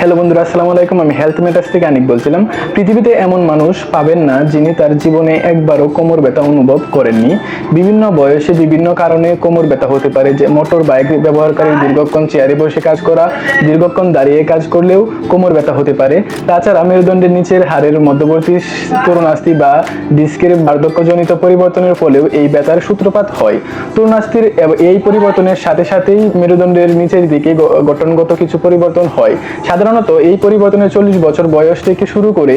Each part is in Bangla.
হ্যালো বন্ধুরা, আসসালামু আলাইকুম। আমি হেলথ ম্যাটার্স থেকে আনিক বলছিলাম। পৃথিবীতে এমন মানুষ পাবেন না যিনি তার জীবনে একবারও কোমর ব্যথা অনুভব করেননি। বিভিন্ন বয়সে বিভিন্ন কারণে কোমর ব্যথা হতে পারে, যে মোটর বাইক ব্যবহারকারী দীর্ঘক্ষণ চেয়ারে বসে কাজ করা, দীর্ঘক্ষণ দাঁড়িয়ে কাজ করলেও কোমর ব্যথা হতে পারে। তাছাড়া মেরুদণ্ডের নিচের হাড়ের মধ্যবর্তী তরুণাস্থি বা ডিস্কের বার্ধক্যজনিত পরিবর্তনের ফলেও এই ব্যথার সূত্রপাত হয়। তরুণাস্থির এই পরিবর্তনের সাথে সাথেই মেরুদণ্ডের নিচের দিকে গঠনগত কিছু পরিবর্তন হয়। সাধারণত এই পরিবর্তনের 40 বছর বয়স থেকে শুরু করে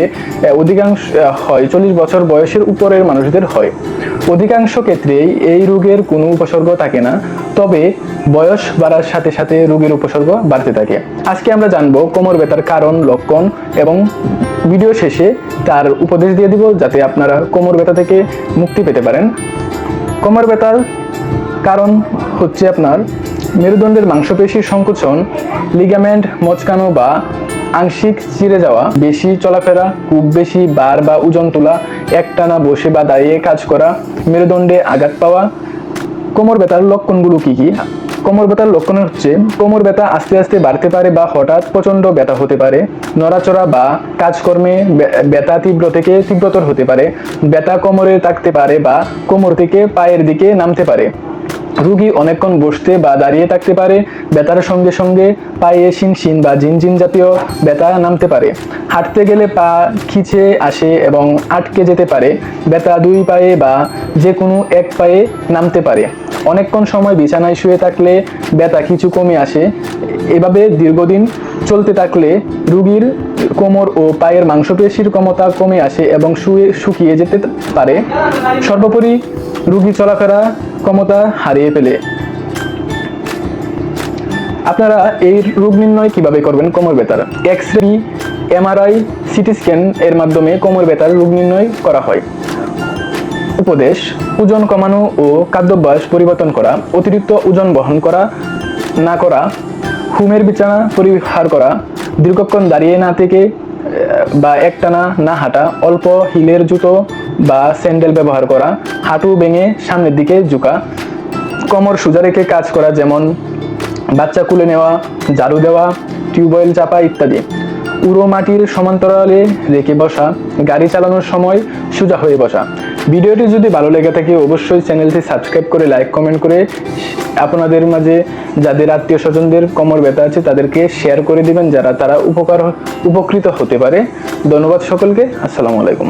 অধিকাংশ হয় 40 বছর বয়সের উপরের মানুষদের হয়। অধিকাংশ ক্ষেত্রেই এই রোগের কোনো উপসর্গ থাকে না, তবে বয়স বাড়ার সাথে সাথে রোগের উপসর্গ বাড়তে থাকে। আজকে আমরা জানবো কোমর ব্যথার কারণ, লক্ষণ এবং ভিডিও শেষে তার উপদেশ দিয়ে দিব, যাতে আপনারা কোমর ব্যথা থেকে মুক্তি পেতে পারেন। কোমর ব্যথার কারণ হচ্ছে আপনার মেরুদণ্ডের মাংসপেশির সংকোচন, লিগামেন্ট মচকানো বা আংশিক চিরে যাওয়া, বেশি চলাফেরা, খুব বেশি বার বা ওজন তোলা, একটানা বসে বা দাঁড়িয়ে কাজ করা, মেরুদণ্ডে আঘাত পাওয়া। কোমর ব্যথার লক্ষণগুলো কি কি? কোমর ব্যথার লক্ষণ হচ্ছে কোমর ব্যথা আস্তে আস্তে বাড়তে পারে বা হঠাৎ প্রচণ্ড ব্যথা হতে পারে। নড়াচড়া বা কাজকর্মে ব্যথা তীব্র থেকে তীব্রতর হতে পারে। ব্যথা কোমরে থাকতে পারে বা কোমর থেকে পায়ের দিকে নামতে পারে। রোগী অনেকক্ষণ বসতে বা দাঁড়িয়ে থাকতে পারে। ব্যথার সঙ্গে সঙ্গে পায়ে শিনশিন বা ঝিনঝিন জাতীয় ব্যথা নামতে পারে। হাঁটতে গেলে পা খিচে আসে এবং আটকে যেতে পারে। ব্যথা দুই পায়ে বা যে কোনো এক পায়ে নামতে পারে। অনেকক্ষণ সময় বিছানায় শুয়ে থাকলে ব্যথা কিছু কমে আসে। এভাবে দীর্ঘদিন চলতে থাকলে রোগীর কোমর ও পায়ের মাংসপেশির ক্ষমতা কমে আসে এবং শুকিয়ে যেতে পারে। সর্বোপরি রোগী চলাফেরা ক্ষমতা হারিয়ে ফেলে। আপনারা এই রোগ নির্ণয় কিভাবে করবেন? কোমর ব্যথার এক্স-রে, এমআরআই, সিটি স্ক্যান এর মাধ্যমে কোমর ব্যথার রোগ নির্ণয় করা হয়। উপদেশ: ওজন কমানো ও খাদ্যাভ্যাস পরিবর্তন করা, অতিরিক্ত ওজন বহন করা না করা, ঘুমের বিছানা পরিহার করা, দীর্ঘক্ষণ দাঁড়িয়ে না থেকে বা একটানা না হাঁটা, অল্প হিলের জুতো বা স্যান্ডেল ব্যবহার করা, হাঁটু ভেঙে সামনের দিকে ঝুঁকা, কোমর সোজা রেখে কাজ করা, যেমন বাচ্চা কুলে নেওয়া, ঝাড়ু দেওয়া, টিউবওয়েল চাপা ইত্যাদি, উড়ো মাটির সমান্তরালে রেখে বসা, গাড়ি চালানোর সময় সোজা হয়ে বসা। ভিডিওটি যদি ভালো লেগে থাকে অবশ্যই চ্যানেলটি সাবস্ক্রাইব করে লাইক কমেন্ট করে আপনাদের মাঝে যাদের আত্মীয় স্বজনদের কোমর ব্যথা আছে তাদেরকে শেয়ার করে দিবেন, যারা তারা উপকৃত হতে পারে। ধন্যবাদ সকলকে। আসসালামু আলাইকুম।